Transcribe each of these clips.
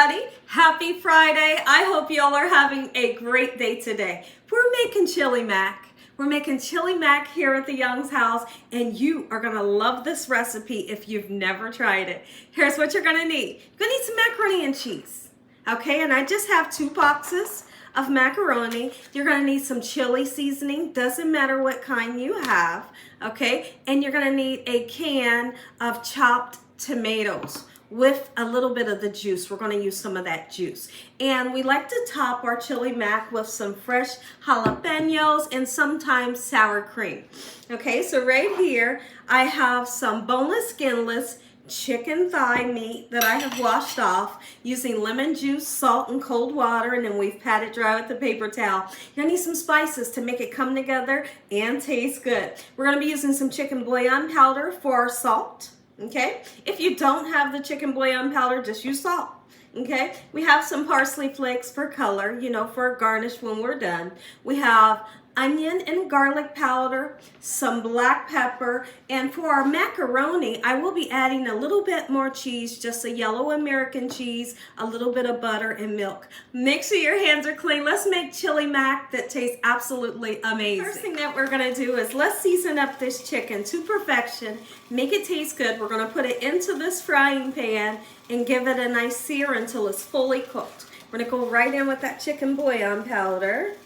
everybody. Happy Friday. I hope y'all are having a great day today. We're making chili mac. We're making chili mac here at the Young's house, and you are gonna love this recipe if you've never tried it. Here's what you're gonna need. You're gonna need some macaroni and cheese. Okay, and I just have 2 boxes of macaroni. You're gonna need some chili seasoning, doesn't matter what kind you have, okay? And you're gonna need a can of chopped tomatoes with a little bit of the juice. We're gonna use some of that juice. And we like to top our chili mac with some fresh jalapenos and sometimes sour cream. Okay, so right here, I have some boneless, skinless chicken thigh meat that I have washed off using lemon juice, salt, and cold water, and then we've patted dry with the paper towel. You're gonna need some spices to make it come together and taste good. We're gonna be using some chicken bouillon powder for our salt. Okay, if you don't have the chicken bouillon powder, just use salt. Okay, we have some parsley flakes for color, you know, for a garnish when we're done. We have onion and garlic powder, some black pepper, and for our macaroni, I will be adding a little bit more cheese, just a yellow American cheese, a little bit of butter and milk. Make sure your hands are clean. Let's make chili mac that tastes absolutely amazing. First thing that we're gonna do is let's season up this chicken to perfection, make it taste good. We're gonna put it into this frying pan and give it a nice sear until it's fully cooked. We're gonna go right in with that chicken bouillon powder.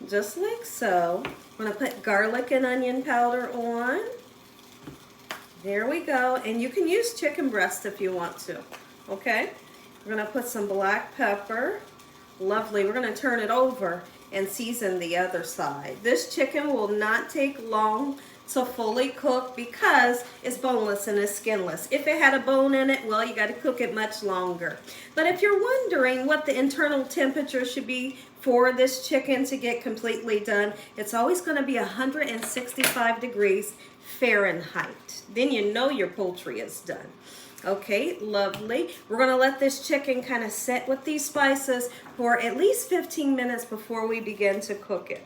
Just like so. I'm going to put garlic and onion powder on. There we go. And you can use chicken breast if you want to. Okay? We're going to put some black pepper. Lovely. We're going to turn it over and season the other side. This chicken will not take long to fully cook because it's boneless and it's skinless. If it had a bone in it, well, you got to cook it much longer. But if you're wondering what the internal temperature should be for this chicken to get completely done, it's always going to be 165 degrees Fahrenheit. Then you know your poultry is done. Okay, lovely. We're going to let this chicken kind of sit with these spices for at least 15 minutes before we begin to cook it.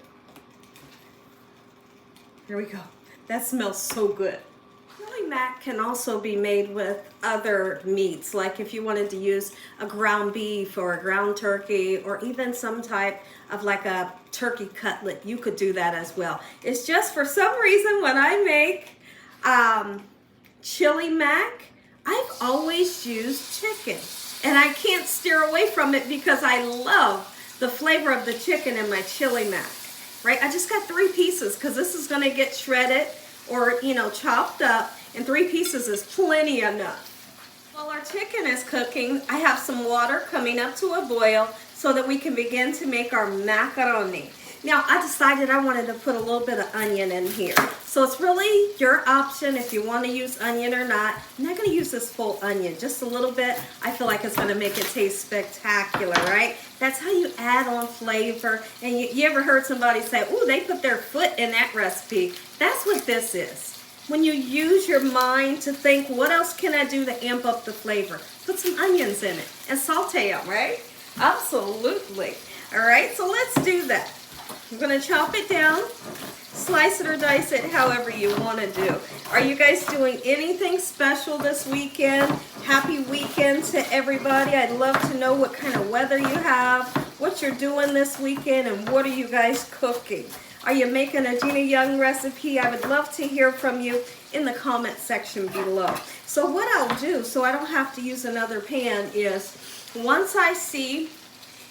Here we go. That smells so good. Chili mac can also be made with other meats, like if you wanted to use a ground beef or a ground turkey or even some type of like a turkey cutlet. You could do that as well. It's just for some reason when I make chili mac, I've always used chicken. And I can't steer away from it because I love the flavor of the chicken in my chili mac. Right? I just got 3 pieces because this is going to get shredded or, you know, chopped up, and 3 pieces is plenty enough. While our chicken is cooking, I have some water coming up to a boil so that we can begin to make our macaroni. Now, I decided I wanted to put a little bit of onion in here. So it's really your option if you want to use onion or not. I'm not going to use this full onion, just a little bit. I feel like it's going to make it taste spectacular, right? That's how you add on flavor. And you ever heard somebody say, ooh, they put their foot in that recipe? That's what this is. When you use your mind to think, what else can I do to amp up the flavor? Put some onions in it and saute them, right? Absolutely. All right, so let's do that. I'm going to chop it down, slice it or dice it however you want to do. Are you guys doing anything special this weekend? Happy weekend to everybody. I'd love to know what kind of weather you have, what you're doing this weekend, and what are you guys cooking? Are you making a Gina Young recipe? I would love to hear from you in the comment section below. So what I'll do, so I don't have to use another pan, is once I see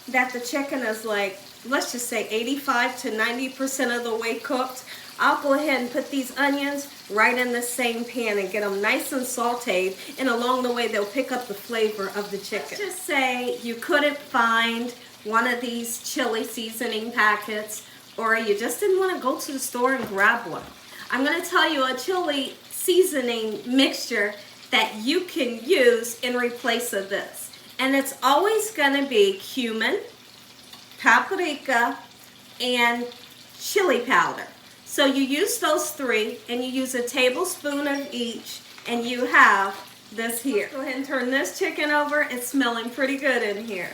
that the chicken is like, let's just say 85 to 90% of the way cooked, I'll go ahead and put these onions right in the same pan and get them nice and sauteed, and along the way they'll pick up the flavor of the chicken. Let's just say you couldn't find one of these chili seasoning packets, or you just didn't want to go to the store and grab one. I'm going to tell you a chili seasoning mixture that you can use in replace of this. And it's always going to be cumin, paprika, and chili powder. So you use those 3 and you use a tablespoon of each, and you have this here. Go ahead and turn this chicken over. It's smelling pretty good in here.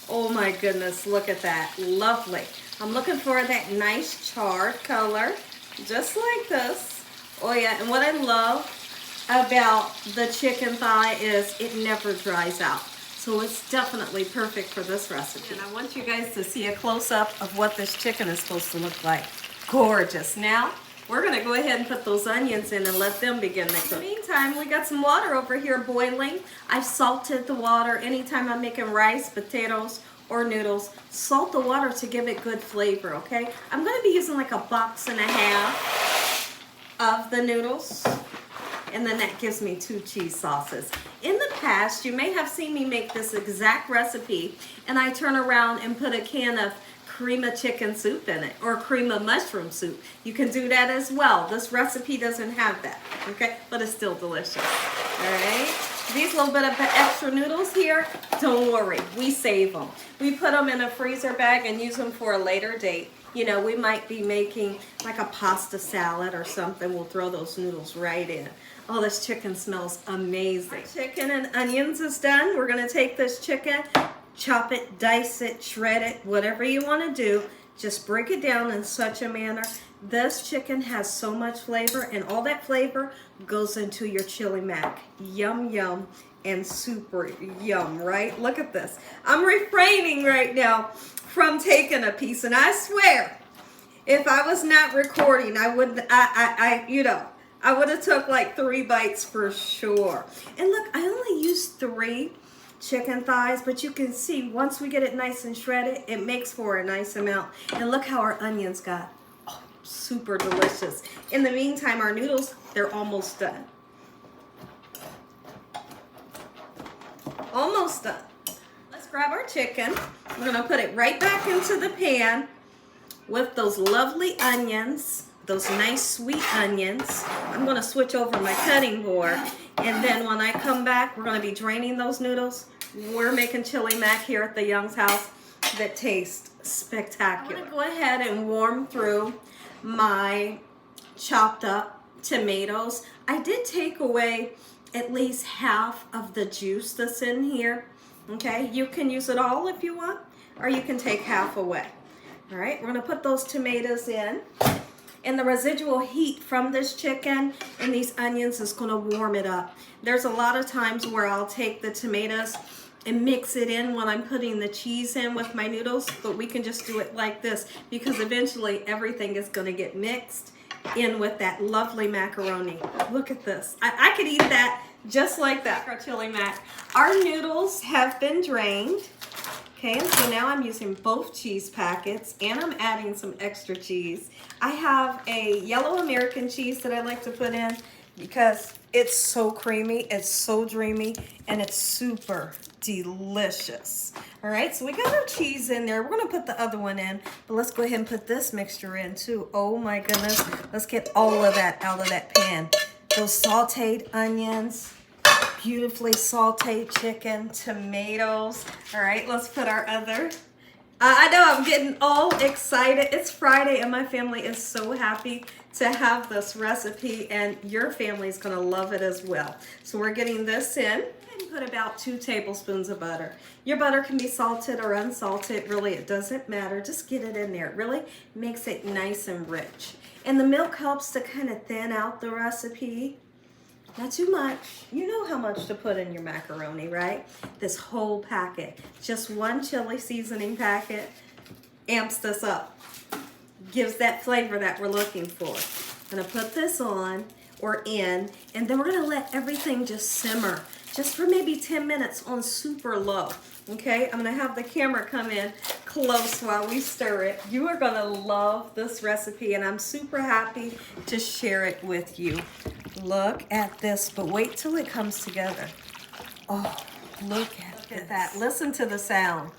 Oh my goodness, look at that. Lovely. I'm looking for that nice charred color, just like this. Oh yeah, and what I love about the chicken thigh is it never dries out. So it's definitely perfect for this recipe. And I want you guys to see a close-up of what this chicken is supposed to look like. Gorgeous. Now, we're gonna go ahead and put those onions in and let them begin to cook. In the meantime, we got some water over here boiling. I've salted the water. Anytime I'm making rice, potatoes, or noodles, salt the water to give it good flavor, okay? I'm gonna be using like 1.5 boxes of the noodles, and then that gives me 2 cheese sauces. In the past, you may have seen me make this exact recipe, and I turn around and put a can of cream of chicken soup in it, or cream of mushroom soup. You can do that as well. This recipe doesn't have that, okay? But it's still delicious, all right? These little bit of extra noodles here, don't worry, we save them. We put them in a freezer bag and use them for a later date. You know, we might be making like a pasta salad or something. We'll throw those noodles right in. Oh, this chicken smells amazing. Our chicken and onions is done. We're gonna take this chicken, chop it, dice it, shred it, whatever you wanna do. Just break it down in such a manner. This chicken has so much flavor, and all that flavor goes into your chili mac. Yum, yum, and super yum, right? Look at this. I'm refraining right now from taking a piece, and I swear, if I was not recording, I would have took like 3 bites for sure. And look, I only used 3 chicken thighs, but you can see once we get it nice and shredded, it makes for a nice amount. And look how our onions got. Oh, super delicious. In the meantime, our noodles, they're almost done. Almost done. Let's grab our chicken. We're gonna put it right back into the pan with those lovely onions, those nice sweet onions. I'm gonna switch over my cutting board, and then when I come back, we're gonna be draining those noodles. We're making chili mac here at the Young's house that tastes spectacular. I'm gonna go ahead and warm through my chopped up tomatoes. I did take away at least half of the juice that's in here. Okay, you can use it all if you want, or you can take half away. All right, we're gonna put those tomatoes in, and the residual heat from this chicken and these onions is gonna warm it up. There's a lot of times where I'll take the tomatoes and mix it in when I'm putting the cheese in with my noodles, but we can just do it like this because eventually everything is gonna get mixed in with that lovely macaroni. Look at this. I could eat that just like that. Our chili mac. Our noodles have been drained. Okay, and so now I'm using both cheese packets, and I'm adding some extra cheese. I have a yellow American cheese that I like to put in because it's so creamy, it's so dreamy, and it's super delicious. All right, so we got our cheese in there. We're gonna put the other one in, but let's go ahead and put this mixture in too. Oh my goodness, let's get all of that out of that pan. Those sauteed onions, beautifully sauteed chicken, tomatoes. All right, let's put our other. I know I'm getting all excited. It's Friday and my family is so happy to have this recipe, and your family is gonna love it as well. So we're getting this in. And put about 2 tablespoons of butter. Your butter can be salted or unsalted. Really, it doesn't matter. Just get it in there. It really makes it nice and rich. And the milk helps to kind of thin out the recipe. Not too much. You know how much to put in your macaroni, right? This whole packet. Just 1 chili seasoning packet amps this up. Gives that flavor that we're looking for. I'm gonna put this on or in, and then we're gonna let everything just simmer. Just for maybe 10 minutes on super low. Okay, I'm gonna have the camera come in close while we stir it. You are gonna love this recipe, and I'm super happy to share it with you. Look at this, but wait till it comes together. Oh, look at that. Listen to the sound.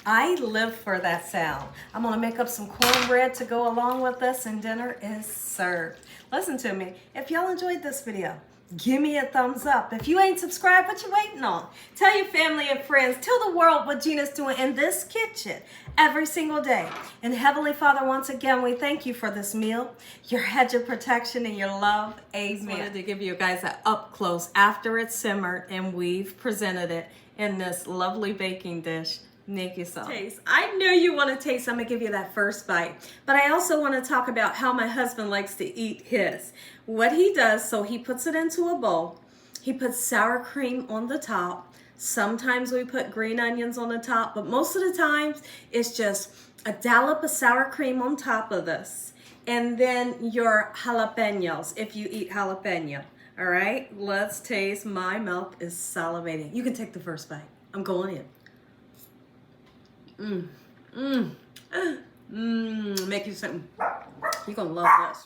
I live for that sound. I'm gonna make up some cornbread to go along with this, and dinner is served. Listen to me. If y'all enjoyed this video, give me a thumbs up. If you ain't subscribed, what you waiting on? Tell your family and friends. Tell the world what Gina's doing in this kitchen every single day. And Heavenly Father, once again, we thank you for this meal, your hedge of protection, and your love. Amen. I wanted to give you guys an up close after it's simmered and we've presented it in this lovely baking dish. Make you some. Taste. I know you want to taste. I'm going to give you that first bite. But I also want to talk about how my husband likes to eat his. What he does, so he puts it into a bowl. He puts sour cream on the top. Sometimes we put green onions on the top, but most of the times it's just a dollop of sour cream on top of this. And then your jalapenos, if you eat jalapeno. All right, let's taste. My mouth is salivating. You can take the first bite. I'm going in. Make you something. You're gonna love this.